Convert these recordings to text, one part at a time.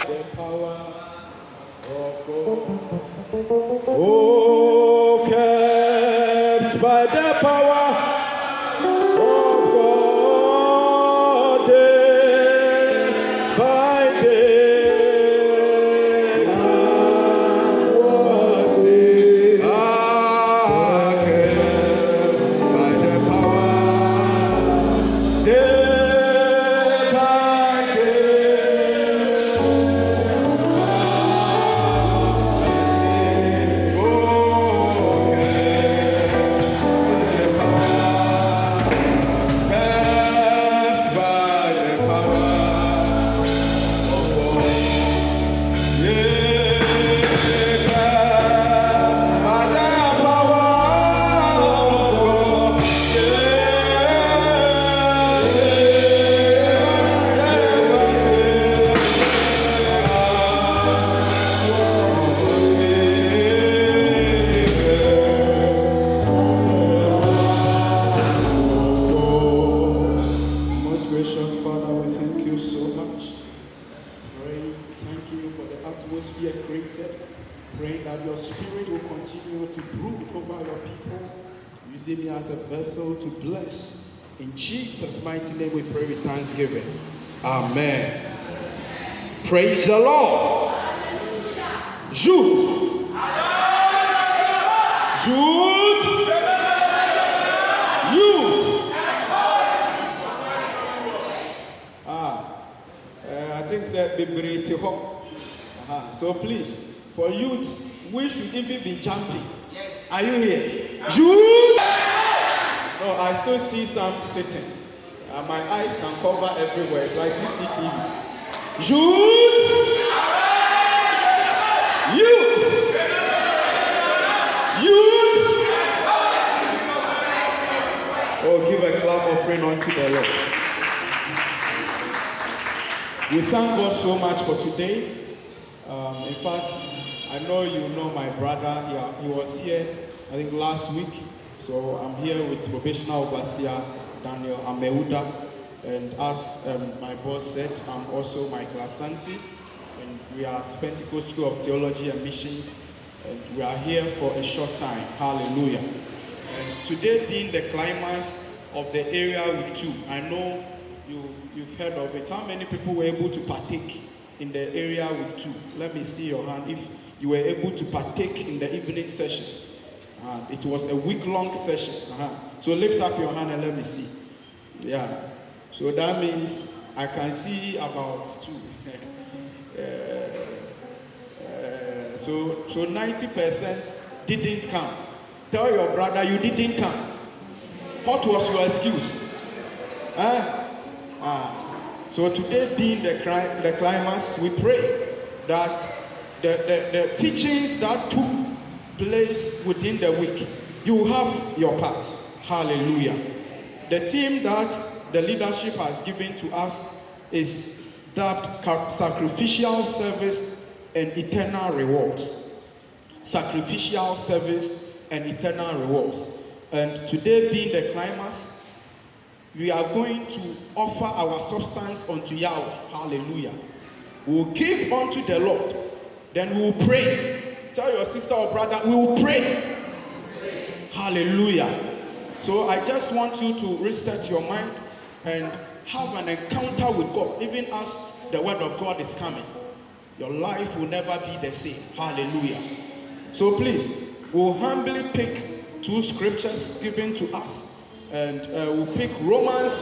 The power of God. Oh, kept by the power of God, day by day. Was it? Kept by the power, day by day. Most gracious Father, we thank you so much. Thank you for the atmosphere created. Pray that your spirit will continue to brood over your people, using me as a vessel to bless. In Jesus' mighty name we pray with thanksgiving. Amen. Praise the Lord. Jude. Jude. Youth. I think that be so please, for youth, we should even be jumping. Yes. Are you here? Youth. No, I still see some sitting. My eyes can cover everywhere. It's like CCTV. Youth. Youth. Youth. Oh, give a clap offering unto the Lord. We thank God so much for today. In fact, I know you know my brother. He was here, I think, last week. So I'm here with Probational Overseer Daniel Ameuda. And as my boss said, I'm also Michael Asante. And we are at Pentecost School of Theology and Missions. And we are here for a short time. Hallelujah. And today being the climax of the area week 2, I know you've heard of it. How many people were able to partake in the area week 2? Let me see your hand if you were able to partake in the evening sessions. It was a week-long session. So lift up your hand and let me see. Yeah. So that means I can see about 2. So 90% didn't come. Tell your brother you didn't come. What was your excuse? So today being the climax, we pray that the teachings that took place within the week, you will have your part. Hallelujah. The theme that the leadership has given to us is dubbed Sacrificial Service and Eternal Rewards. Sacrificial Service and Eternal Rewards. And today being the climax, we are going to offer our substance unto Yahweh. Hallelujah. We will give unto the Lord. Then we will pray. Tell your sister or brother, we will pray. Hallelujah. So I just want you to reset your mind and have an encounter with God. Even as the word of God is coming, your life will never be the same. Hallelujah. So please, we'll humbly pick 2 scriptures given to us. And we'll pick Romans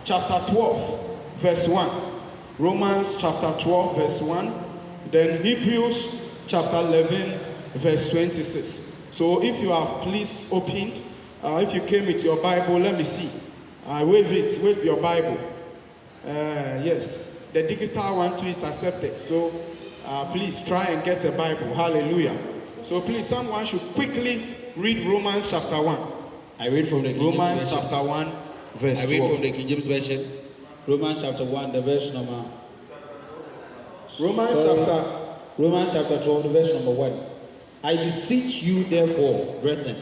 chapter 12, verse 1. Romans chapter 12, verse 1. Then Hebrews chapter 11, verse 26. So if you have please opened, if you came with your Bible, let me see. Wave your Bible. Yes, the digital one too is accepted. So please try and get a Bible. Hallelujah. So please, someone should quickly read Romans chapter 1. I read from the King James Romans Version. chapter 1, verse 12. I read from the King James Version. Romans chapter 1, the verse number. Romans chapter 12, the verse number 1. I beseech you, therefore, brethren,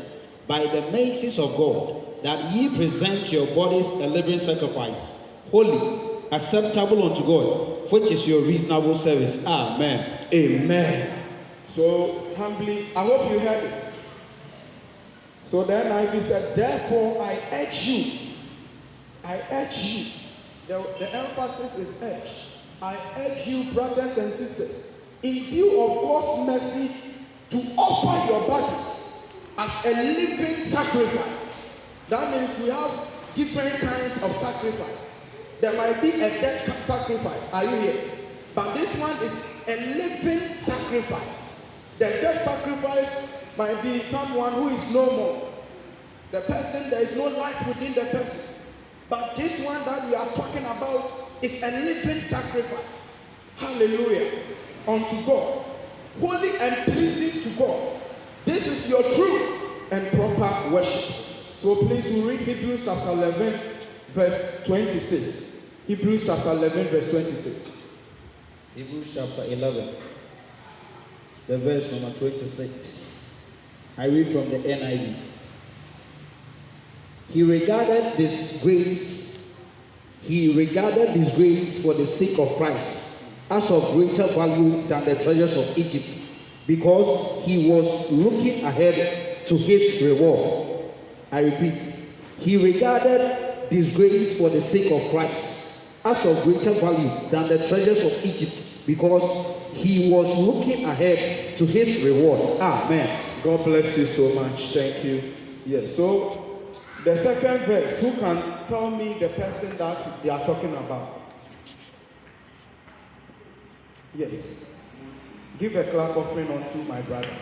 by the mercies of God, that ye present your bodies a living sacrifice, holy, acceptable unto God, which is your reasonable service. Amen. Amen. So humbly, I hope you heard it. So then I said, therefore I urge you. The emphasis is urge. I urge you, brothers and sisters, in view of God's mercy, to offer your bodies as a living sacrifice. That means we have different kinds of sacrifice. There might be a dead sacrifice. Are you here? But this one is a living sacrifice. The dead sacrifice might be someone who is no more. The person, there is no life within the person. But this one that we are talking about is a living sacrifice. Hallelujah. Unto God. Holy and pleasing to God. This is your true and proper worship. So please, we read Hebrews chapter 11, verse 26. Hebrews chapter 11, verse 26. Hebrews chapter 11, the verse number 26. I read from the NIV. He regarded disgrace for the sake of Christ as of greater value than the treasures of Egypt, because he was looking ahead to his reward. I repeat, he regarded disgrace for the sake of Christ as of greater value than the treasures of Egypt, because he was looking ahead to his reward. Amen. God bless you so much. Thank you. Yes, so the second verse, who can tell me the person that they are talking about? Yes. Give a clap offering unto my brother.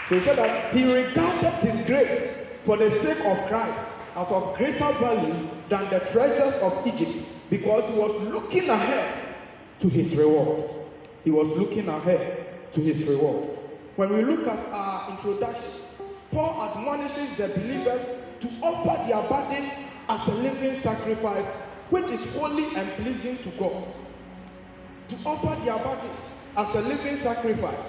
So he said that he regarded disgrace for the sake of Christ as of greater value than the treasures of Egypt, because he was looking ahead to his reward. He was looking ahead to his reward. When we look at our introduction, Paul admonishes the believers to offer their bodies as a living sacrifice, which is holy and pleasing to God. To offer their bodies as a living sacrifice.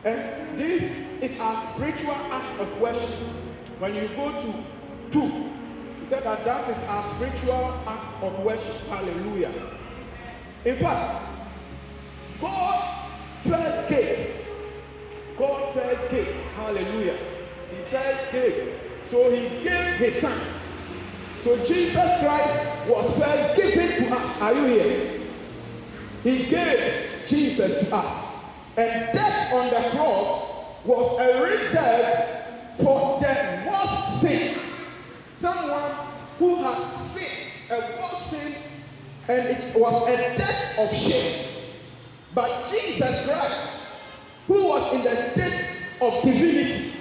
And this is our spiritual act of worship. When you go to 2, he said that is our spiritual act of worship. Hallelujah. In fact, God first gave. Hallelujah. He first gave. So he gave his son. So Jesus Christ was first given to us. Are you here? He gave Jesus to us. And death on the cross was a reserve for the worst sin. Someone who had sinned, a worst sin, and it was a death of shame. But Jesus Christ, who was in the state of divinity,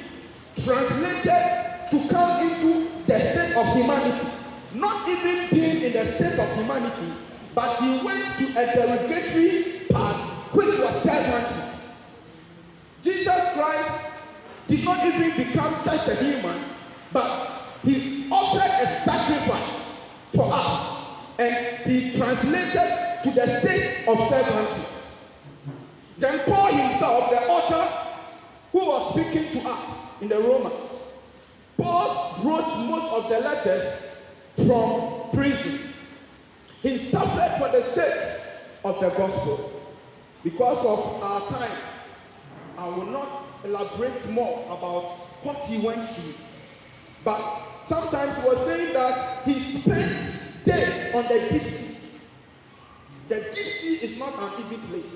translated to come into the state of humanity, not even being in the state of humanity, but he went to a derogatory part, which was servanthood. Jesus Christ did not even become just a human, but he offered a sacrifice for us, and he translated to the state of servanthood. Then Paul himself, the author who was speaking to us in the Romans, Paul wrote most of the letters from prison. He suffered for the sake of the gospel. Because of our time, I will not elaborate more about what he went through. But sometimes he was saying that he spent days on the deep sea. The deep sea is not an easy place.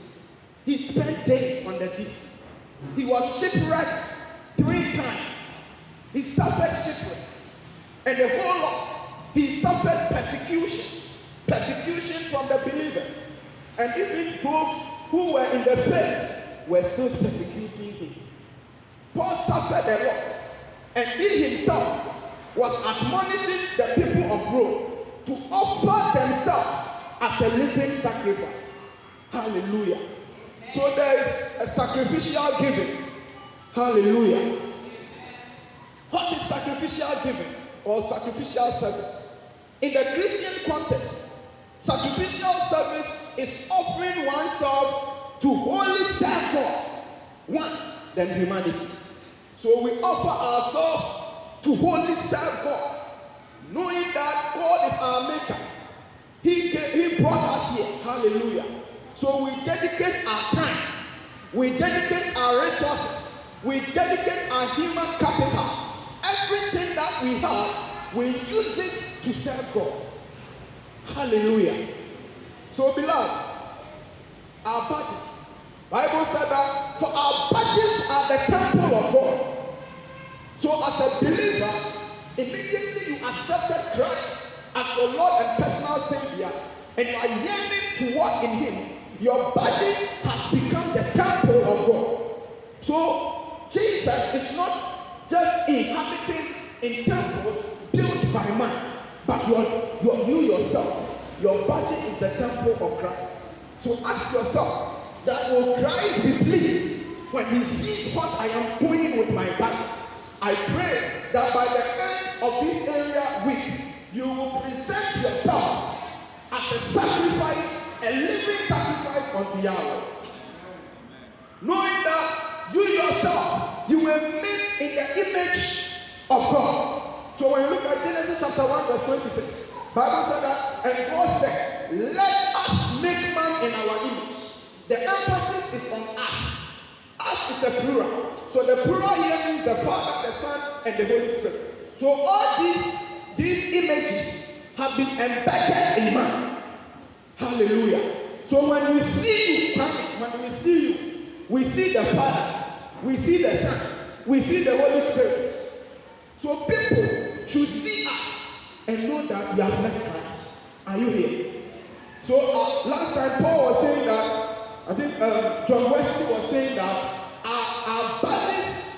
He spent days on the deep sea. He was shipwrecked 3 times. He suffered shipwreck. And the whole lot, he suffered persecution. Persecution from the believers. And even those who were in the faith were still persecuting him. Paul suffered a lot. And he himself was admonishing the people of Rome to offer themselves as a living sacrifice. Hallelujah. So there is a sacrificial giving. Hallelujah. What is sacrificial giving or sacrificial service? In the Christian context, sacrificial service is offering oneself to wholly serve God, one than humanity. So we offer ourselves to wholly serve God, knowing that God is our maker. He brought us here. Hallelujah. So we dedicate our time. We dedicate our resources. We dedicate our human capital. Everything that we have, we use it to serve God. Hallelujah. So beloved, our body. Bible said that for our bodies are the temple of God. So as a believer, immediately you accepted Christ as your Lord and personal Savior, and you are yearning to walk in Him, your body has become the temple of God. So Jesus is not just inhabiting in temples built by man, but you yourself, your body is the temple of Christ. So ask yourself, that will Christ be pleased when He sees what I am doing with my body? I pray that by the end of this area week, you will present yourself as a sacrifice, a living sacrifice unto Yahweh. Knowing that you yourself, you were made in the image of God. So when you look at Genesis chapter 1 verse 26, Bible said that, and God said, let us make man in our image. The emphasis is on us. Us is a plural. So the plural here means the Father, the Son, and the Holy Spirit. So all these images have been embedded in man. Hallelujah. So when we see you coming, when we see you, we see the Father, we see the Son, we see the Holy Spirit. So people should see us and know that we have met Christ. Are you here? So last time Paul was saying that, I think John Wesley was saying that our bodies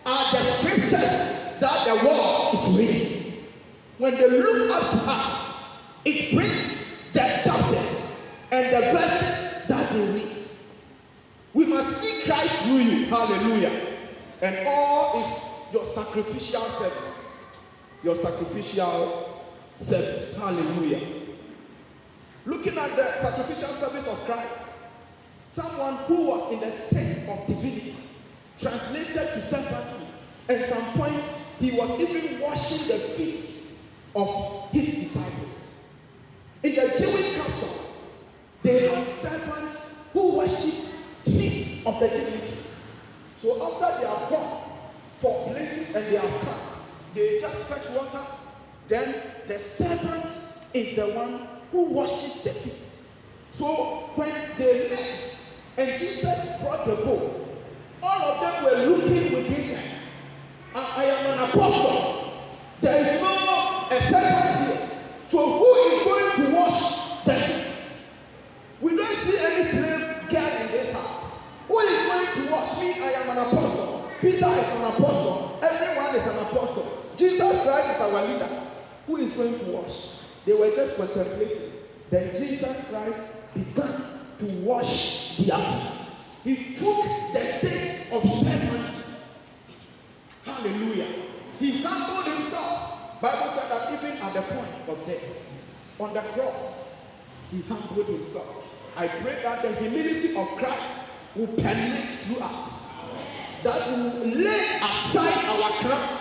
are the scriptures that the world is reading. When they look up to us, it brings the chapters and the verses that they read. We must see Christ through you. Hallelujah. And all is your sacrificial service. Your sacrificial service. Hallelujah. Looking at the sacrificial service of Christ, someone who was in the state of divinity, translated to servanthood. At some point, he was even washing the feet of his disciples. In the Jewish custom, they had servants who worship feet of the dignitaries. So after they have gone for places and they have come, they just fetch water. Then the servant is the one who washes the feet. So when they left and Jesus brought the bowl, all of them were looking within them. I am an apostle. There is no a servant here. So who is going to wash the feet? We don't see any slave girl in this house. Who is going to wash me? I am an apostle. Peter is an apostle. Everyone is an apostle. Jesus Christ is our leader. Who is going to wash? They were just contemplating. Then Jesus Christ began to wash their feet. He took the state of servanthood. Hallelujah. He humbled himself. Bible said that even at the point of death, on the cross, he humbled himself. I pray that the humility of Christ will permeate through us. That we will lay aside our crowns.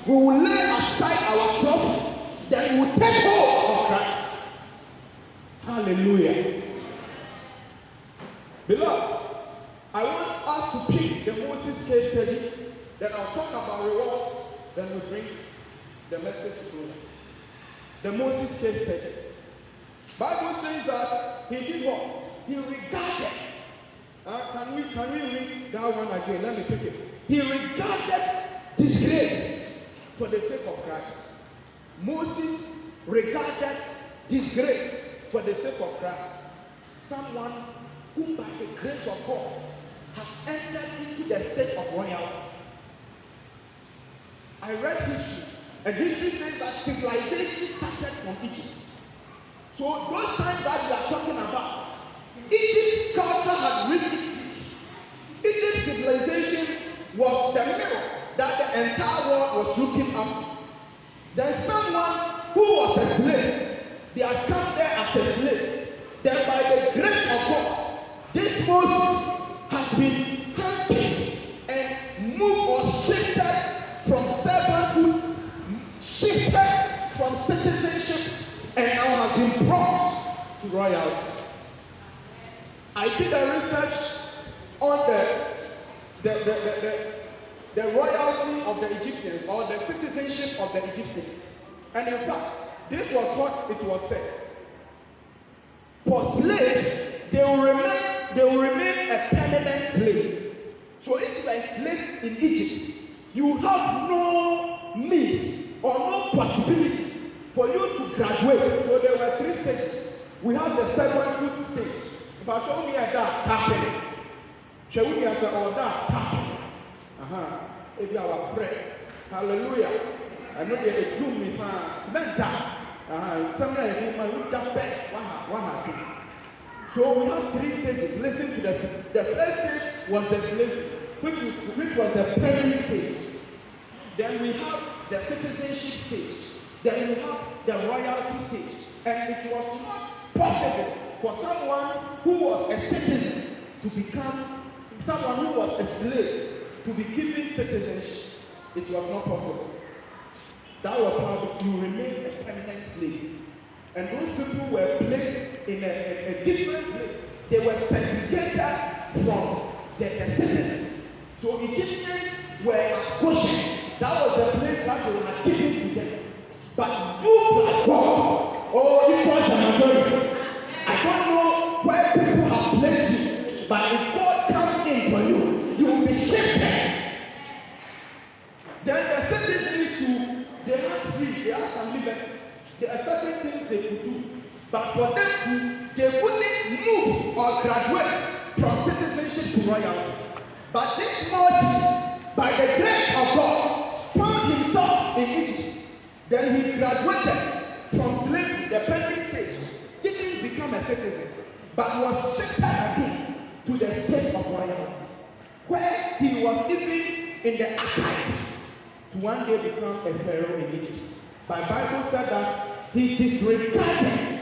We will lay aside our trophies. Then we will take hold of Christ. Hallelujah. Beloved, I want us to pick the Moses case study. Then I'll talk about rewards. Then we'll bring the message to the Moses case study. Bible says that he did what? He regarded. Can we read that one again? Let me pick it. He regarded disgrace for the sake of Christ. Moses regarded disgrace for the sake of Christ. Someone who by the grace of God has entered into the state of royalty. I read history, and history says that civilization started from Egypt. So those times that we are talking about, Egypt's culture had reached its peak. Egypt's civilization was the mirror that the entire world was looking up to. There's someone who was a slave. They had come there as a slave. Then by the grace of God, this Moses has been handpicked and moved or shifted from servanthood, shifted from citizenship, and now has been brought I did a research on the royalty of the Egyptians, or the citizenship of the Egyptians. And in fact, this was what it was said. For slaves, they will remain a permanent slave. So if you are a slave in Egypt, you have no means or no possibility for you to graduate. So there were 3 stages. We have the servanthood stage. But show me that happening. Show me as all that happening. If you are prayer, hallelujah. I know they do me somewhere you that best one happen. So we have 3 stages. Listen to the first stage was the slave, which was the parent stage. Then we have the citizenship stage. Then we have the royalty stage. And it was not possible for someone who was a citizen to become someone who was a slave to be given citizenship. It was not possible. That was how you remain a permanent slave. And those people were placed in a different place. They were segregated from the citizens. So Egyptians were at Goshen. That was the place that they were given to them. But you plus God, equals the majority. I don't know where people have placed you, but if God comes in for you, you will be shifted. Then the citizens too, they are free, they have some liberties. There are certain things they could do. But for them to, they couldn't move or graduate from citizenship to royalty. But this Moses, by the grace of God, found himself in Egypt. Then he graduated from slavery, the penalty stage, didn't become a citizen, but was shifted again to the state of royalty, where he was even in the archives to one day become a pharaoh in Egypt. But the Bible said that he disregarded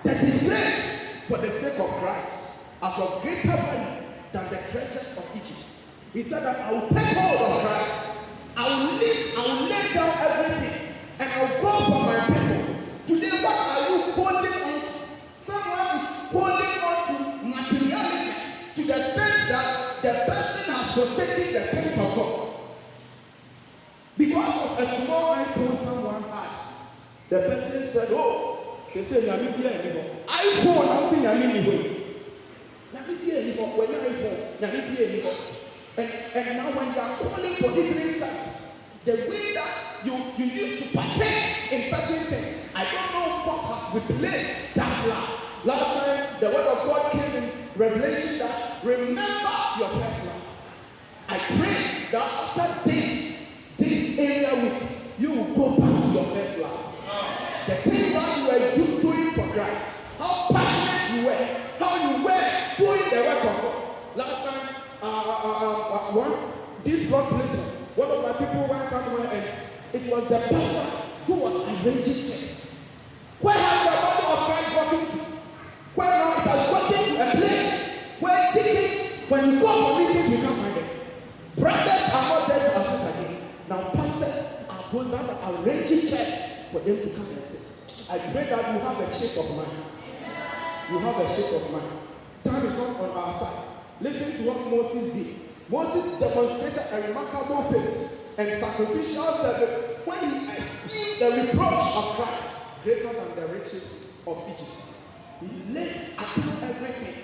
the disgrace for the sake of Christ as of greater value than the treasures of Egypt. He said that I will take hold of Christ, I will lay down everything, and I will go for my people. Today, what are you holding on to? Someone is holding on to materialism to the extent that the person has forsaken the things of God. Because of a small iPhone someone had, the person said, they say, iPhone, I'm saying, and now when you are calling for different sites, the way that you used to partake in certain things, I don't know what has replaced that love. Last time, the word of God came in Revelation that remember your first love. I pray that after this area week, you will go back to your first love. The things that you were doing for Christ, how passionate you were, how you were doing the work of God. Last time, this God placement, one of my people went somewhere and it was the pastor who was arranging chairs. Where has the body of Christ gotten to? Where now it has gotten to a place where deacons, when you go for meetings, we can't find them. Brothers are not there to assist again. Now pastors are those that are arranging chairs for them to come and sit. I pray that you have a shape of mind. You have a shape of mind. Time is not on our side. Listen to what Moses did. Moses demonstrated a remarkable faith and sacrificial service when he esteemed the reproach of Christ greater than the riches of Egypt. He laid aside everything.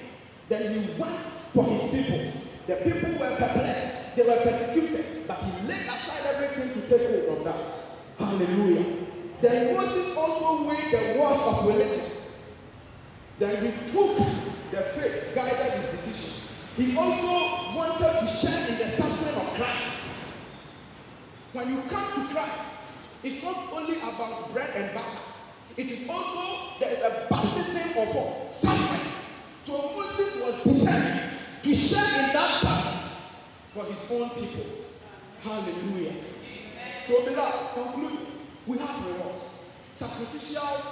Then he went for his people. The people were perplexed. They were persecuted. But he laid aside everything to take hold of that. Hallelujah. Then Moses also weighed the wars of religion. Then he took the faith, guided his decision. He also wanted to share in the suffering of Christ. When you come to Christ, it's not only about bread and butter. It is also, there is a baptism of suffering. So Moses was determined to share in that suffering for his own people. Hallelujah. So beloved, conclude. We have rewards. Sacrificial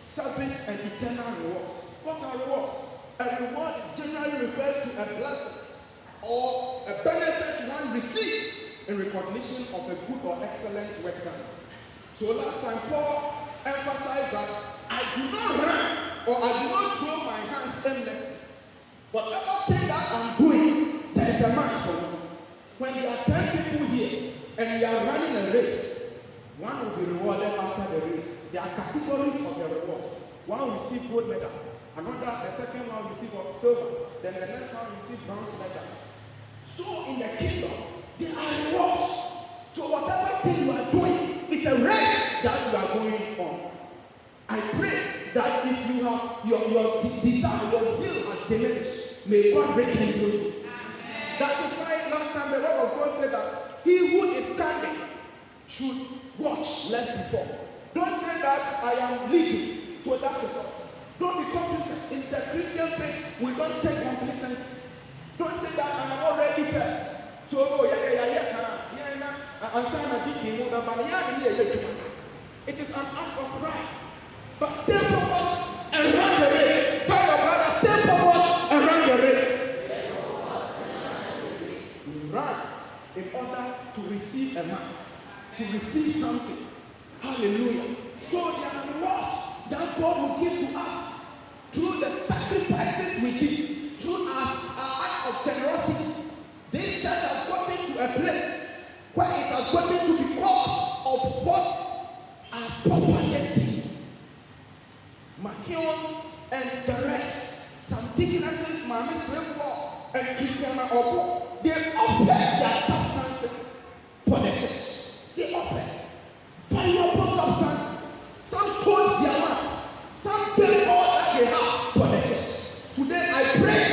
service and eternal rewards. What are rewards? A reward generally refers to a blessing or a benefit one receives in recognition of a good or excellent work done. So last time Paul emphasized that I do not run or I do not throw my hands aimlessly. a man. When there are 10 people here and you are running a race, one will be rewarded after the race. There are categories of the reward. One will receive gold medal, the second one will receive silver, then the next one will receive bronze medal. So in the kingdom, there are rewards. So whatever thing you are doing is a race that you are going on. I pray that if you have your desire, your zeal has diminished, may God rekindle you. Amen. That is why last time the word of God said that he who is standing should watch lest he fall. Don't say that I am leading. So that is all. Don't be complacent. In the Christian faith, we don't take complacency. Don't say that I am already first. So it is an act of pride. But stay focused and run the race. Tell your brother, stay focused and run the race. Run in order to receive a man, to receive something. Hallelujah. So there are rewards that God will give to us through the sacrifices we give, through our act of generosity. This church has gotten to a place where it has gotten to because of what our forefathers did. McKeown and the rest, some deaconesses, Mami Srimbo and Christiana Obo, they offered their substances for the church. They offered valuable substances. Some sold their lands. Some paid all that they have for the church. Today I pray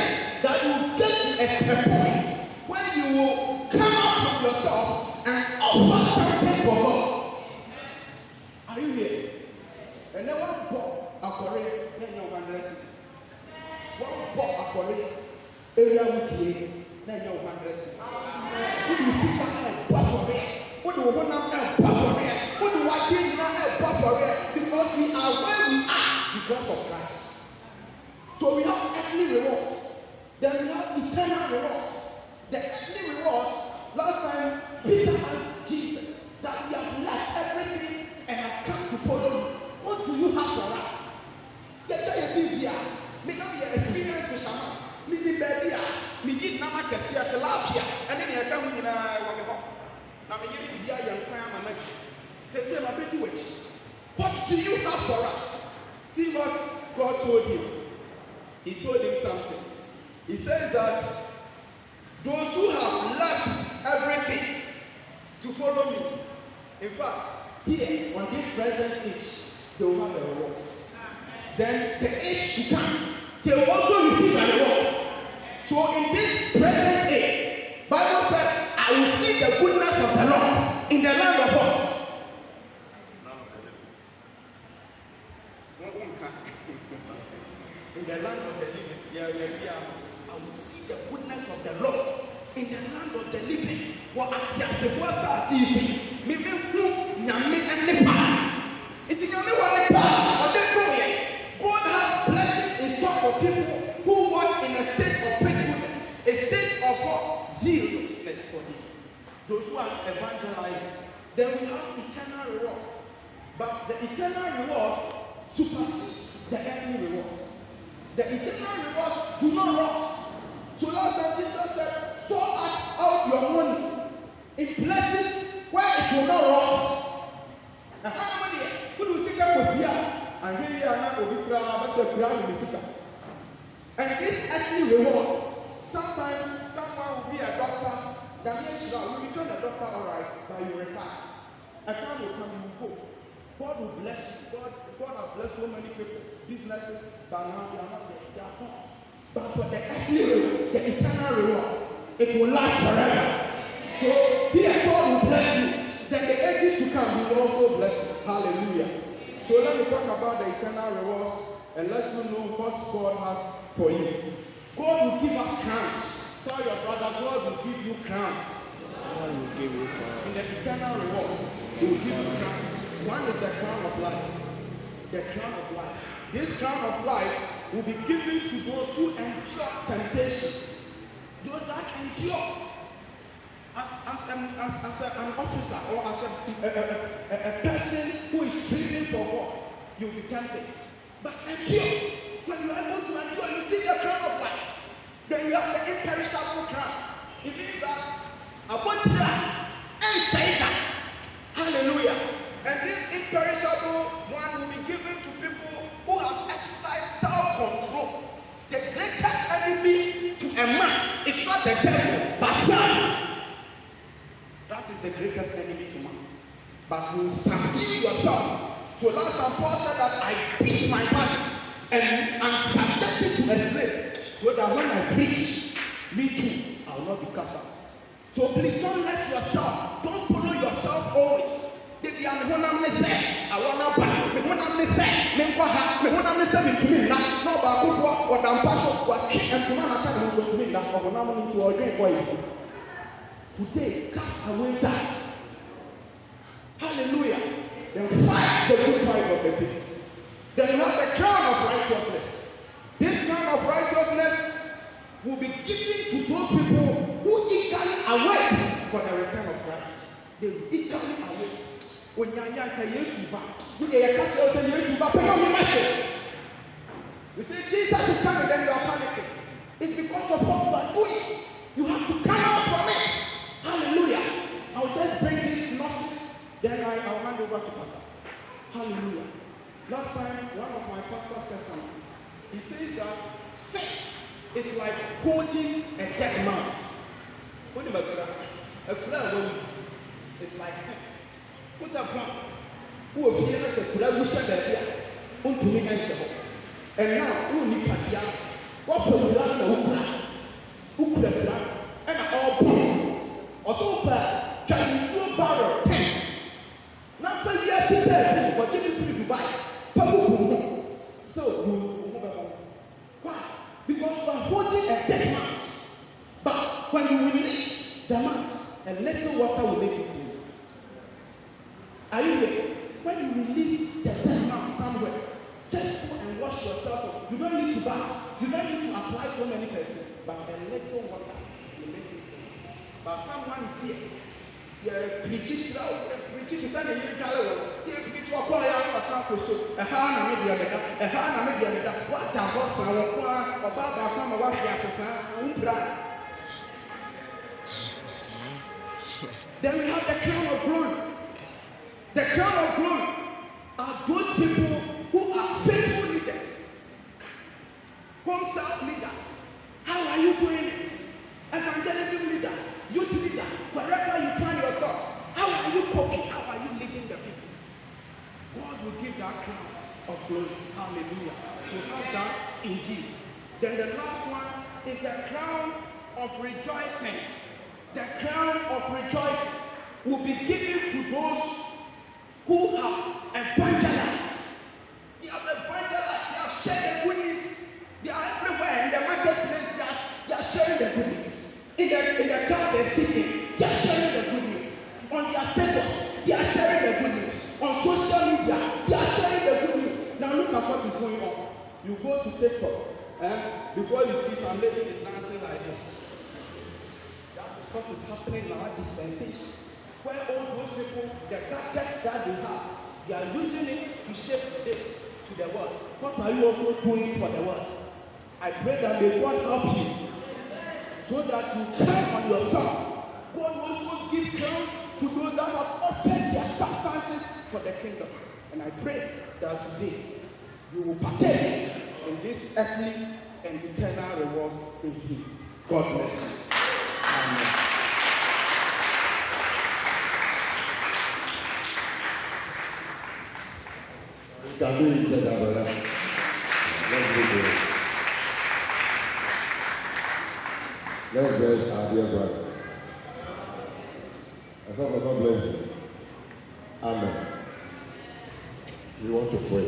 that you get to a point when you will come out from yourself and offer something for God. Are you here? And then one bought a Korea, then you can rest it. One bought a Korea, area weekly, then you can rest it. Who do you see that bought for it? Who do you want to bought for it? Who do you want to bought for it? Because we are where we are because of Christ. So we have earthly rewards. Then we have eternal rewards. The earthly rewards, last time Peter asked Jesus that we have left everything and have come to follow you. What do you have for us? Me know your experience with Shama. Me did baby, me did nama kefia tilapia, and then you come in Now me you be a young man, man. Say my pretty witch. What do you have for us? See what God told him. He told him something. He says that those who have left everything to follow me, in fact, here on this present age, they will have a reward. Then the age to come, they will also receive a reward. So in this present age, Bible said, I will see the goodness of the Lord in the land of what? In the land of the living. I will see the goodness of the Lord in the land of the living. What at the season, me who Nami and Nepal. It's in Yami Nepal, or they go here. God has blessings in store for people who walk in a state of faithfulness, a state of what? Zealousness for Him. Those who are evangelizing, then we have eternal rewards. But the eternal rewards supersedes the earthly rewards. The eternal rewards do not rot. So last time Jesus said, store out your money in places where it will not rot. And how many who do you think was here? And here are not a crowd in the city. And this earthly reward, sometimes someone will be a doctor, that means you become a doctor, alright, but you retire. A time will come, you will go. God will bless you. God has blessed so many people, businesses, but now they are not there. They are gone. But for the earthly reward, the eternal reward, it will last forever. So here God will bless you. Then the ages to come, He will also bless you. Hallelujah. So let me talk about the eternal rewards and let you know what God has for you. God will give us crowns. Tell your brother, God will give you crowns. God will give you crowns. In the eternal rewards, He will give you crowns. One is the crown of life. The crown of life. This crown of life will be given to those who endure temptation. Those that endure. As an officer or as a person who is striving for God, you'll be tempted. But endure. When you are able to endure, you see the crown of life. Then you have the imperishable crown. In abotira and Satan. Hallelujah. And this imperishable one will be given to people who have exercised self-control. The greatest enemy to a man is not the devil, but self. That is the greatest enemy to man. But you subdue yourself. So last time Paul said that I beat my body and I'm subjected to a slave, so that when I preach, me too, I will not be cast out. So please don't let yourself, don't follow yourself always. They are the one I'm say, I want to buy, the one I'm say, me kwa ha, me one I'm say to me now. No, but who what I'm passion, what and to man attack me to me now, or when I'm into a drink boy. Today, cast away that. Hallelujah. Then fight the good fight of the faith. Then you have the crown of righteousness. This crown of righteousness will be given to those people who eagerly await for the return of Christ. They will eagerly await. When you say Jesus is coming, then you are panicking. It's because of what you are doing. You have to come out from it. Hallelujah. I'll just bring this synopsis, then I'll hand over to Pastor. Hallelujah. Last time, one of my pastors said something. He says that sin is like holding a dead mouse. It's like sin. What's a plan? Who of you knows a kura who said that unto me and now who need Patia? What for the land of who could have done? And all bomb or so bad can you throw barrel 10? Not 10 years to death, but give it to Dubai. So you why? Because you are holding a dead mouse. But when you release the mouse, a little water will make it clean. Are you there? When you release the dead mouse somewhere, just go and wash yourself. You don't need to bath. You don't need to apply so many perfume. But a little water will make it clean. But someone is here. You're preaching to send a little color. You're preaching to a boy out of Sacrificial. A hand of media, a hand of media. What the boss or Baba come and wash the assassin. Then we have the crown of glory. The crown of glory are those people who are faithful leaders. Home self leader. How are you doing it? Evangelism leader, youth leader, wherever you find yourself. How are you coping? How are you leading the people? God will give that crown of glory. Hallelujah. So have that indeed. Then the last one is the crown of rejoicing. The crown of rejoicing will be given to those who have evangelized. They have evangelized. They have shared the good news. They are everywhere in the marketplace. They are sharing the good news. In the car they're sitting, they are sharing the good news. On their status, they are sharing the good news. On social media, they are sharing the good news. Now look at what is going on. You go to TikTok, before you see some lady is dancing like this. That is what is happening in our dispensation. Where all those people, the gadgets that they have, they are using it to shape this to the world. What are you also doing for the world? I pray that may God help you so that you count on yourself. God also gives crowns to those that have offered their sacrifices for the kingdom. And I pray that today you will partake in this earthly and eternal rewards in Him. God bless you. Amen. Can do it better, brother. Let's do it. Let's bless our dear brother. Asante, God bless you. Amen. We want to pray.